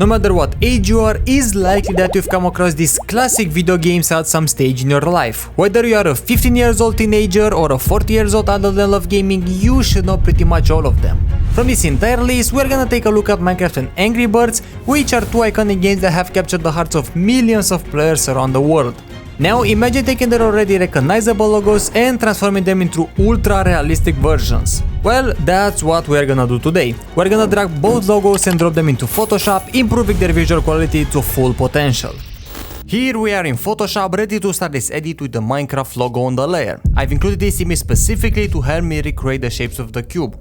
No matter what age you are, it's likely that you've come across these classic video games at some stage in your life. Whether you are a 15 years old teenager or a 40 years old adult that love gaming, you should know pretty much all of them. From this entire list, we're gonna take a look at Minecraft and Angry Birds, which are two iconic games that have captured the hearts of millions of players around the world. Now imagine taking their already recognizable logos and transforming them into ultra realistic versions. Well, that's what we're gonna do today. We're gonna drag both logos and drop them into Photoshop, improving their visual quality to full potential. Here we are in Photoshop, ready to start this edit with the Minecraft logo on the layer. I've included this image specifically to help me recreate the shapes of the cube.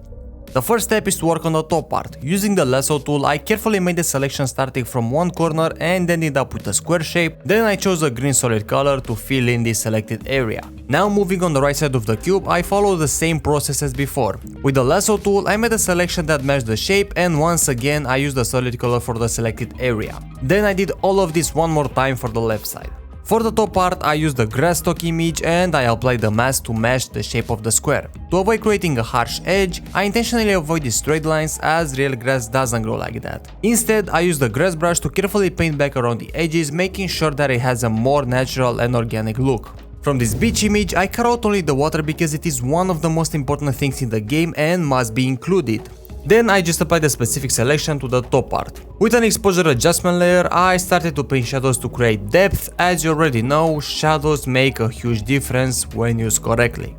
The first step is to work on the top part. Using the lasso tool, I carefully made the selection starting from one corner and ended up with a square shape. Then I chose a green solid color to fill in this selected area. Now moving on the right side of the cube, I follow the same process as before. With the lasso tool, I made a selection that matched the shape, and once again I used the solid color for the selected area. Then I did all of this one more time for the left side. For the top part, I used the grass stock image and I applied the mask to match the shape of the square. To avoid creating a harsh edge, I intentionally avoided straight lines as real grass doesn't grow like that. Instead, I used the grass brush to carefully paint back around the edges, making sure that it has a more natural and organic look. From this beach image, I cut out only the water because it is one of the most important things in the game and must be included. Then I just applied a specific selection to the top part. With an exposure adjustment layer, I started to paint shadows to create depth. As you already know, shadows make a huge difference when used correctly.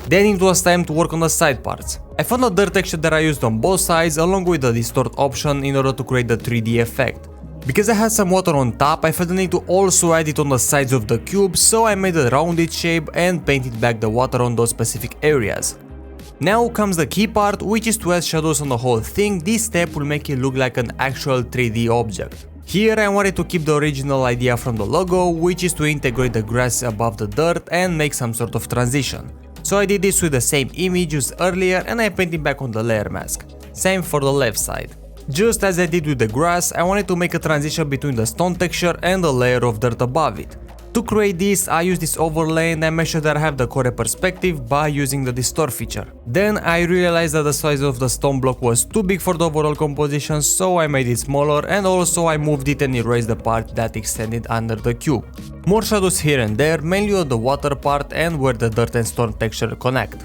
Then it was time to work on the side parts. I found a dirt texture that I used on both sides along with the distort option in order to create the 3D effect. Because I had some water on top, I felt the need to also add it on the sides of the cube, so I made a rounded shape and painted back the water on those specific areas. Now comes the key part, which is to add shadows on the whole thing. This step will make it look like an actual 3D object. Here I wanted to keep the original idea from the logo, which is to integrate the grass above the dirt and make some sort of transition. So I did this with the same image used earlier and I painted back on the layer mask. Same for the left side. Just as I did with the grass, I wanted to make a transition between the stone texture and the layer of dirt above it. To create this, I used this overlay and I made sure that I have the correct perspective by using the distort feature. Then I realized that the size of the stone block was too big for the overall composition, so I made it smaller, and also I moved it and erased the part that extended under the cube. More shadows here and there, mainly on the water part and where the dirt and stone texture connect.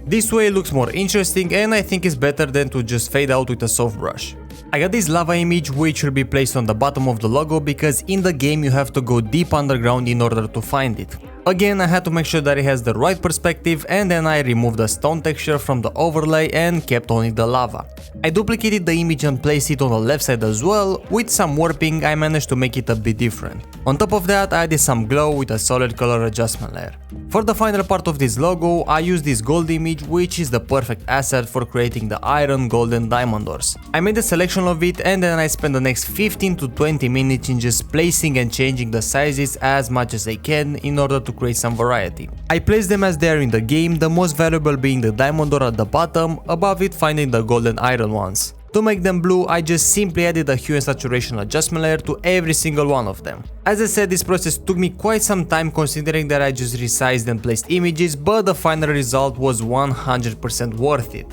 This way it looks more interesting and I think it's better than to just fade out with a soft brush. I got this lava image which will be placed on the bottom of the logo because in the game you have to go deep underground in order to find it. Again, I had to make sure that it has the right perspective, and then I removed the stone texture from the overlay and kept only the lava. I duplicated the image and placed it on the left side as well. With some warping I managed to make it a bit different. On top of that I added some glow with a solid color adjustment layer. For the final part of this logo I used this gold image, which is the perfect asset for creating the iron, gold and diamond doors. I made a selection of it and then I spent the next 15 to 20 minutes in just placing and changing the sizes as much as I can in order to create some variety. I placed them as they are in the game, the most valuable being the diamond door at the bottom, above it finding the gold and iron ones. To make them blue, I just simply added a hue and saturation adjustment layer to every single one of them. As I said, this process took me quite some time considering that I just resized and placed images, but the final result was 100% worth it.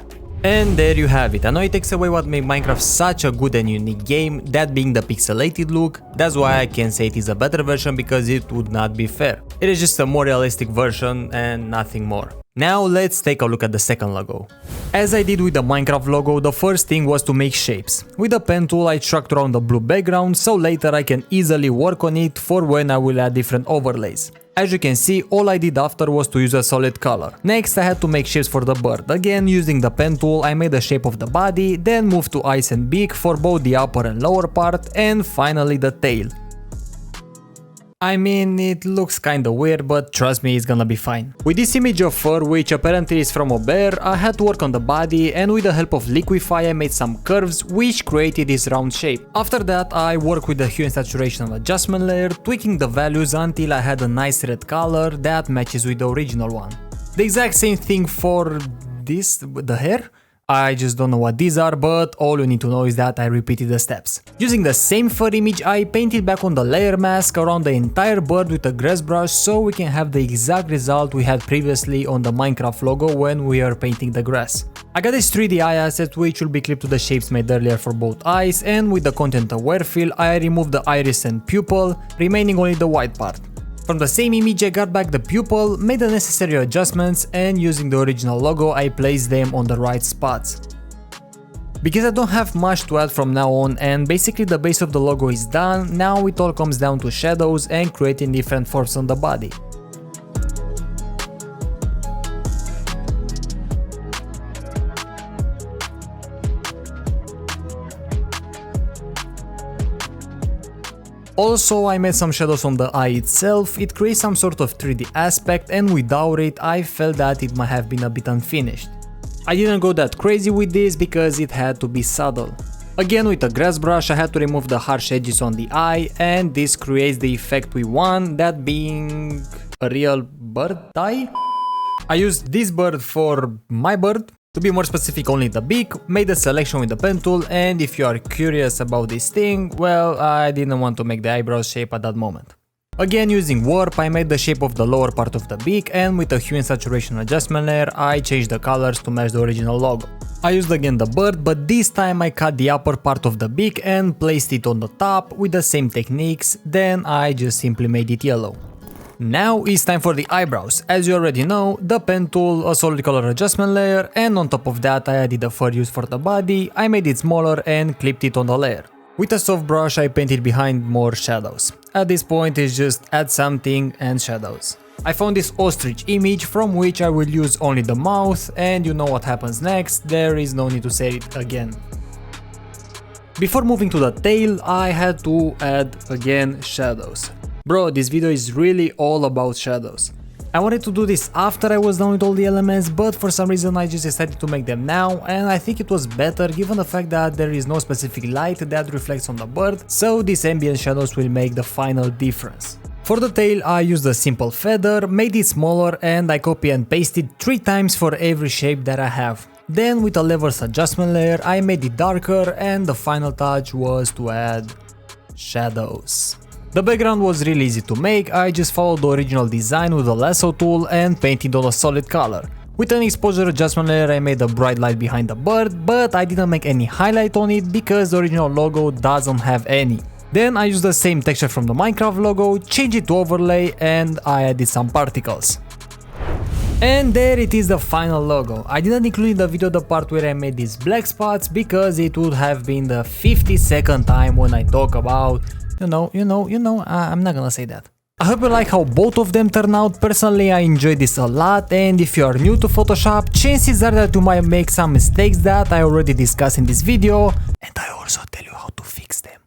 And there you have it. I know it takes away what made Minecraft such a good and unique game, that being the pixelated look. That's why I can say it is a better version, because it would not be fair. It is just a more realistic version and nothing more. Now let's take a look at the second logo. As I did with the Minecraft logo, the first thing was to make shapes. With the pen tool I tracked around the blue background so later I can easily work on it for when I will add different overlays. As you can see, all I did after was to use a solid color. Next I had to make shapes for the bird. Again, using the pen tool I made the shape of the body, then moved to eyes and beak for both the upper and lower part, and finally the tail. I mean, it looks kinda weird, but trust me, it's gonna be fine. With this image of fur, which apparently is from a bear, I had to work on the body, and with the help of Liquify I made some curves which created this round shape. After that I worked with the hue and saturation adjustment layer, tweaking the values until I had a nice red color that matches with the original one. The exact same thing for this, the hair? I just don't know what these are, but all you need to know is that I repeated the steps. Using the same fur image, I painted back on the layer mask around the entire bird with a grass brush so we can have the exact result we had previously on the Minecraft logo when we are painting the grass. I got this 3D eye asset which will be clipped to the shapes made earlier for both eyes, and with the content aware fill I removed the iris and pupil, remaining only the white part. From the same image I got back the pupil, made the necessary adjustments, and using the original logo I placed them on the right spots. Because I don't have much to add from now on and basically the base of the logo is done, now it all comes down to shadows and creating different forms on the body. Also, I made some shadows on the eye itself. It creates some sort of 3D aspect, and without it I felt that it might have been a bit unfinished. I didn't go that crazy with this because it had to be subtle. Again, with a grass brush I had to remove the harsh edges on the eye, and this creates the effect we want, that being a real bird eye. I used this bird for my bird. To be more specific, only the beak, made a selection with the pen tool, and if you are curious about this thing, well, I didn't want to make the eyebrows shape at that moment. Again, using warp, I made the shape of the lower part of the beak, and with a hue and saturation adjustment layer, I changed the colors to match the original logo. I used again the bird, but this time I cut the upper part of the beak and placed it on the top with the same techniques, then I just simply made it yellow. Now it's time for the eyebrows. As you already know, the pen tool, a solid color adjustment layer, and on top of that I added the fur used for the body. I made it smaller and clipped it on the layer. With a soft brush I painted behind more shadows. At this point it's just add something and shadows. I found this ostrich image from which I will use only the mouth, and you know what happens next, there is no need to say it again. Before moving to the tail I had to add again shadows. Bro, this video is really all about shadows. I wanted to do this after I was done with all the elements, but for some reason I just decided to make them now, and I think it was better given the fact that there is no specific light that reflects on the bird, so these ambient shadows will make the final difference. For the tail I used a simple feather, made it smaller, and I copy and pasted 3 times for every shape that I have. Then with a levels adjustment layer I made it darker, and the final touch was to add shadows. The background was really easy to make, I just followed the original design with a lasso tool and painted on a solid color. With an exposure adjustment layer I made a bright light behind the bird, but I didn't make any highlight on it because the original logo doesn't have any. Then I used the same texture from the Minecraft logo, changed it to overlay, and I added some particles. And there it is, the final logo. I didn't include in the video the part where I made these black spots because it would have been the 52nd time when I talk about I'm not gonna say that. I hope you like how both of them turn out. Personally I enjoyed this a lot, and if you are new to Photoshop, chances are that you might make some mistakes that I already discussed in this video, and I also tell you how to fix them.